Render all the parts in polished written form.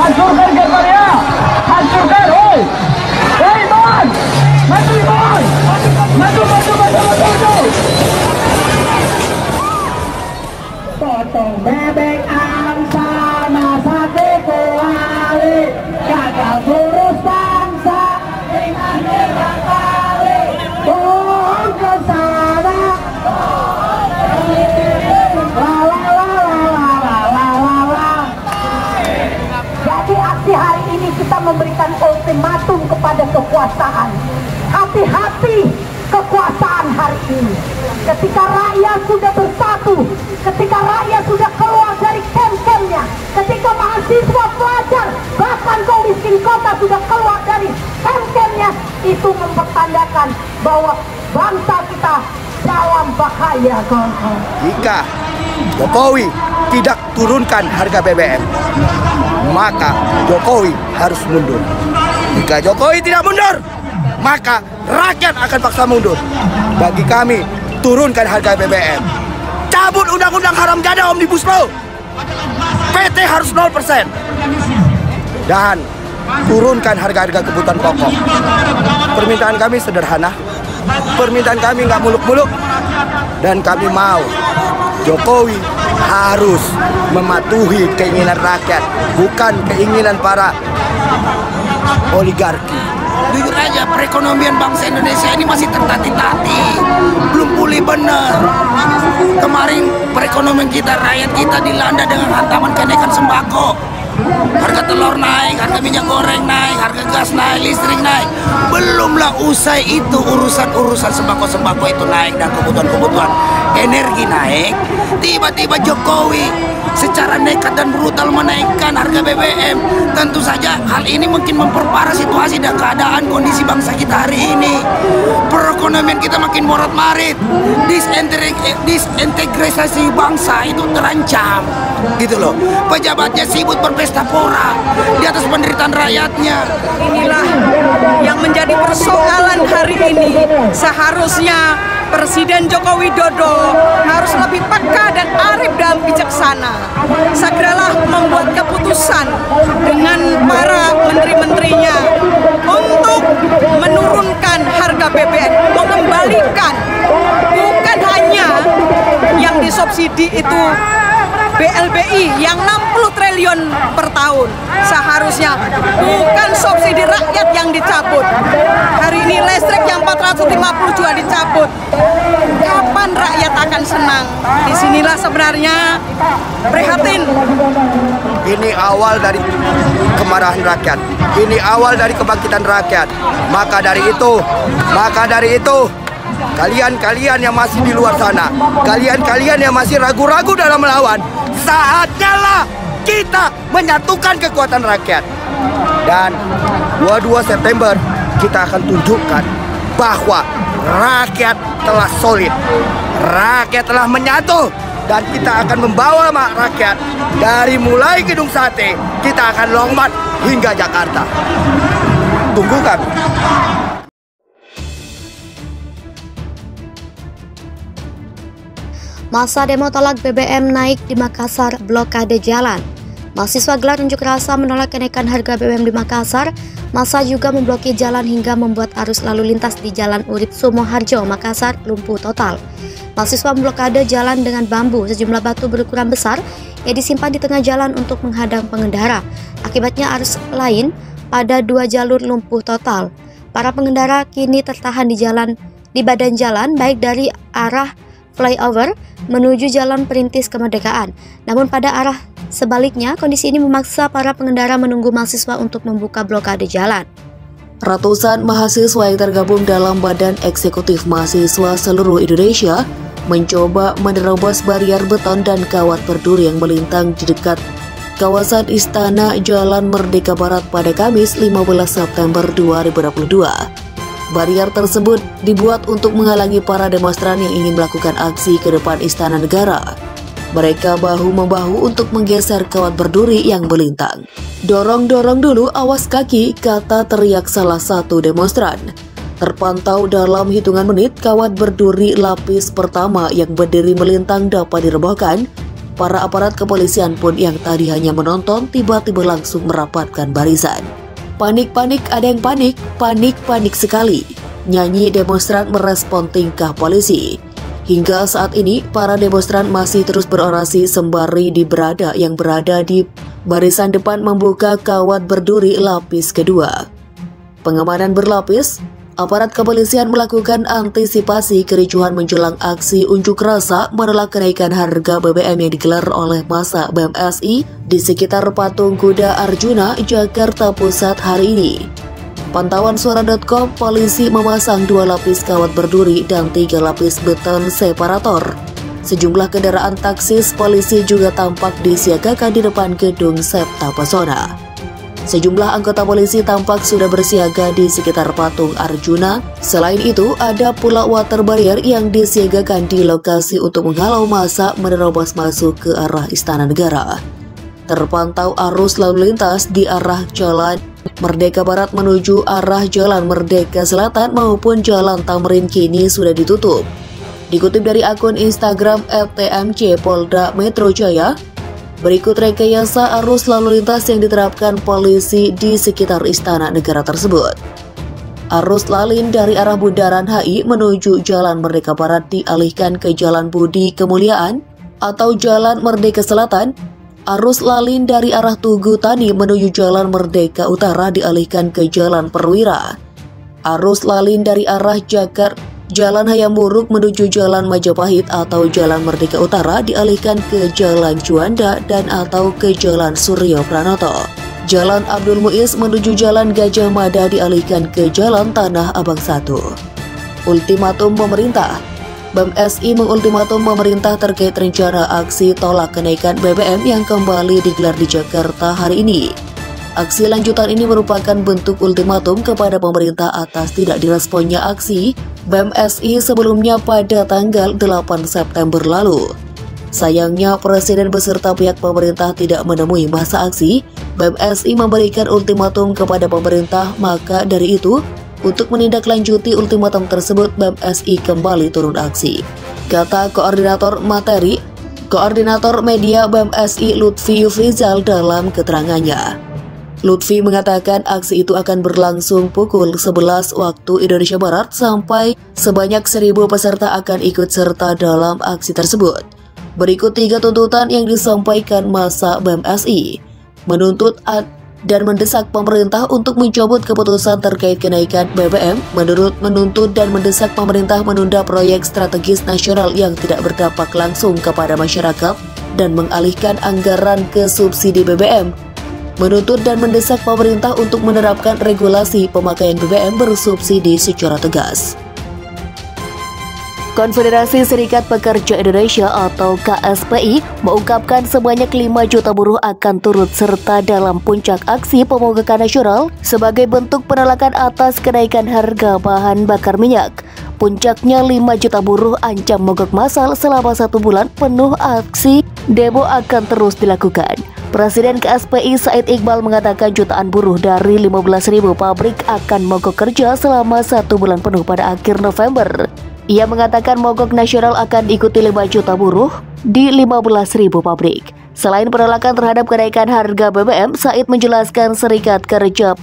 hancurkan Gevaria, hancurkan, woi, woi bang, maju bang, maju. Potong bebek angsa, masa kuali, gagal ngurus bangsa dengan hebat kali. Bohong ke sana, Jadi aksi hari ini kita memberikan ultimatum kepada kekuasaan. Hati-hati kekuasaan hari ini. Ketika rakyat sudah bersatu, ketika rakyat sudah keluar dari camp-campnya, ketika mahasiswa, pelajar, bahkan kaum miskin kota sudah keluar dari camp-campnya, itu mempertandakan bahwa bangsa kita dalam bahaya, kawan-kawan. Jika Jokowi tidak turunkan harga BBM, maka Jokowi harus mundur. Jika Jokowi tidak mundur, maka rakyat akan paksa mundur. Bagi kami, turunkan harga BBM. Cabut undang-undang haram jada Omnibus Law. PT harus 0%. Dan turunkan harga-harga kebutuhan pokok. Permintaan kami sederhana. Permintaan kami nggak muluk-muluk. Dan kami mau Jokowi harus mematuhi keinginan rakyat, bukan keinginan para oligarki. Jujur aja, perekonomian bangsa Indonesia ini masih tertati-tati, belum pulih benar. Kemarin perekonomian kita, rakyat kita dilanda dengan hantaman kenaikan sembako. Harga telur naik, harga minyak goreng naik, harga gas naik, listrik naik. Belumlah usai itu urusan-urusan sembako-sembako itu naik dan kebutuhan-kebutuhan energi naik. Tiba-tiba Jokowi secara nekat dan brutal menaikkan harga BBM. Tentu saja hal ini mungkin memperparah situasi dan keadaan kondisi bangsa kita hari ini. Perekonomian kita makin morat-marit, disintegrasi bangsa itu terancam, gitu loh. Pejabatnya sibuk berpesta pora di atas penderitaan rakyatnya. Inilah yang menjadi persoalan hari ini. Seharusnya Presiden Joko Widodo harus lebih peka dan arif dan bijaksana. Segeralah membuat keputusan dengan para menteri-menterinya untuk menurunkan harga BBM, mengembalikan, bukan hanya yang disubsidi itu BLBI yang 60 triliun per tahun. Seharusnya bukan subsidi rakyat yang dicabut. Hari ini listrik yang 450 juga dicabut. Kapan rakyat akan senang? Disinilah sebenarnya prihatin. Ini awal dari kemarahan rakyat. Ini awal dari kebangkitan rakyat. Maka dari itu, kalian-kalian yang masih di luar sana, kalian-kalian yang masih ragu-ragu dalam melawan, saatnya lah kita menyatukan kekuatan rakyat. Dan 22 September kita akan tunjukkan bahwa rakyat telah solid, rakyat telah menyatu, dan kita akan membawa rakyat dari mulai Gedung Sate, kita akan long march hingga Jakarta. Tunggu kami. Masa demo tolak BBM naik di Makassar, blokade jalan. Mahasiswa gelar unjuk rasa menolak kenaikan harga BBM di Makassar. Masa juga memblokir jalan hingga membuat arus lalu lintas di Jalan Urip Sumoharjo, Makassar lumpuh total. Mahasiswa memblokade jalan dengan bambu, sejumlah batu berukuran besar yang disimpan di tengah jalan untuk menghadang pengendara. Akibatnya arus lain pada 2 jalur lumpuh total. Para pengendara kini tertahan di badan jalan baik dari arah flyover menuju Jalan Perintis Kemerdekaan. Namun pada arah sebaliknya, kondisi ini memaksa para pengendara menunggu mahasiswa untuk membuka blokade jalan. Ratusan mahasiswa yang tergabung dalam Badan Eksekutif Mahasiswa seluruh Indonesia mencoba menerobos barier beton dan kawat berduri yang melintang di dekat kawasan Istana Jalan Merdeka Barat pada Kamis 15 September 2022. Barier tersebut dibuat untuk menghalangi para demonstran yang ingin melakukan aksi ke depan Istana Negara. Mereka bahu-membahu untuk menggeser kawat berduri yang melintang. "Dorong-dorong dulu, awas kaki," kata teriak salah satu demonstran. Terpantau dalam hitungan menit, kawat berduri lapis pertama yang berdiri melintang dapat dirobohkan Para aparat kepolisian pun yang tadi hanya menonton tiba-tiba langsung merapatkan barisan. Panik-panik, ada yang panik, panik sekali. Nyanyi demonstran merespon tingkah polisi. Hingga saat ini, para demonstran masih terus berorasi sembari berada di barisan depan membuka kawat berduri lapis kedua. Pengamanan berlapis, aparat kepolisian melakukan antisipasi kericuhan menjelang aksi unjuk rasa menolak kenaikan harga BBM yang digelar oleh massa BMSI di sekitar Patung Kuda Arjuna, Jakarta Pusat hari ini. Pantauan Suara.com, polisi memasang 2 lapis kawat berduri dan 3 lapis beton separator. Sejumlah kendaraan taksis polisi juga tampak disiagakan di depan gedung Septa Pesona. Sejumlah anggota polisi tampak sudah bersiaga di sekitar Patung Arjuna. Selain itu, ada pula water barrier yang disiagakan di lokasi untuk menghalau massa menerobos masuk ke arah Istana Negara. Terpantau arus lalu lintas di arah Jalan Merdeka Barat menuju arah Jalan Merdeka Selatan maupun Jalan Tamrin kini sudah ditutup. Dikutip dari akun Instagram @tmc Polda Metro Jaya, berikut rekayasa arus lalu lintas yang diterapkan polisi di sekitar Istana Negara tersebut. Arus lalin dari arah Bundaran HI menuju Jalan Merdeka Barat dialihkan ke Jalan Budi Kemuliaan atau Jalan Merdeka Selatan. Arus lalin dari arah Tugu Tani menuju Jalan Merdeka Utara dialihkan ke Jalan Perwira. Arus lalin dari arah Jalan Hayam Wuruk menuju Jalan Majapahit atau Jalan Merdeka Utara dialihkan ke Jalan Juanda dan atau ke Jalan Suryo Pranoto. Jalan Abdul Muiz menuju Jalan Gajah Mada dialihkan ke Jalan Tanah Abang 1. Ultimatum pemerintah. BMSI mengultimatum pemerintah terkait rencana aksi tolak kenaikan BBM yang kembali digelar di Jakarta hari ini. Aksi lanjutan ini merupakan bentuk ultimatum kepada pemerintah atas tidak diresponnya aksi BMSI sebelumnya pada tanggal 8 September lalu. Sayangnya, Presiden beserta pihak pemerintah tidak menemui masa aksi. BMSI memberikan ultimatum kepada pemerintah, maka dari itu, untuk menindaklanjuti ultimatum tersebut, BMSI kembali turun aksi. Kata Koordinator Media BMSI Lutfi Yufrizal dalam keterangannya. Lutfi mengatakan aksi itu akan berlangsung pukul 11 waktu Indonesia Barat sampai sebanyak 1.000 peserta akan ikut serta dalam aksi tersebut. Berikut 3 tuntutan yang disampaikan massa BMSI. Menuntut dan mendesak pemerintah untuk mencabut keputusan terkait kenaikan BBM, menuntut dan mendesak pemerintah menunda proyek strategis nasional yang tidak berdampak langsung kepada masyarakat dan mengalihkan anggaran ke subsidi BBM, menuntut dan mendesak pemerintah untuk menerapkan regulasi pemakaian BBM bersubsidi secara tegas. Konfederasi Serikat Pekerja Indonesia atau KSPI mengungkapkan sebanyak 5 juta buruh akan turut serta dalam puncak aksi pemogokan nasional sebagai bentuk penolakan atas kenaikan harga bahan bakar minyak. Puncaknya 5 juta buruh ancam mogok massal selama 1 bulan penuh. Aksi demo akan terus dilakukan. Presiden KSPI Said Iqbal mengatakan jutaan buruh dari 15.000 pabrik akan mogok kerja selama 1 bulan penuh pada akhir November. Ia mengatakan mogok nasional akan diikuti 5 juta buruh di 15.000 pabrik. Selain penolakan terhadap kenaikan harga BBM, Said menjelaskan Serikat Pekerja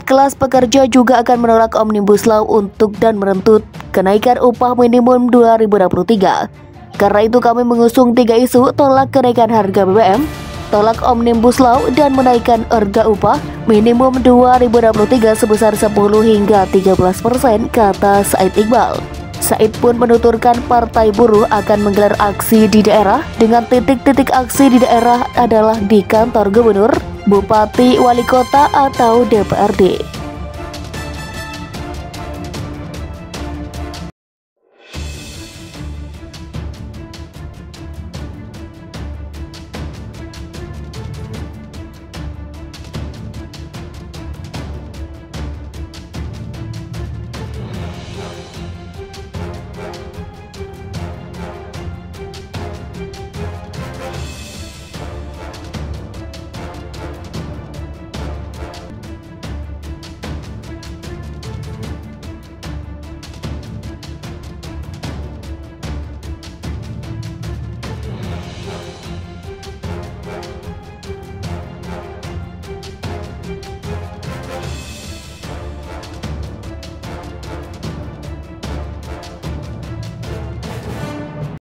Kelas Pekerja juga akan menolak Omnibus Law untuk dan menuntut kenaikan upah minimum 2023. Karena itu kami mengusung 3 isu: tolak kenaikan harga BBM, tolak Omnibus Law, dan menaikkan harga upah minimum 2023 sebesar 10 hingga 13%, kata Said Iqbal. Said pun menuturkan partai buruh akan menggelar aksi di daerah dengan titik-titik aksi di daerah adalah di kantor gubernur, bupati, wali kota, atau DPRD.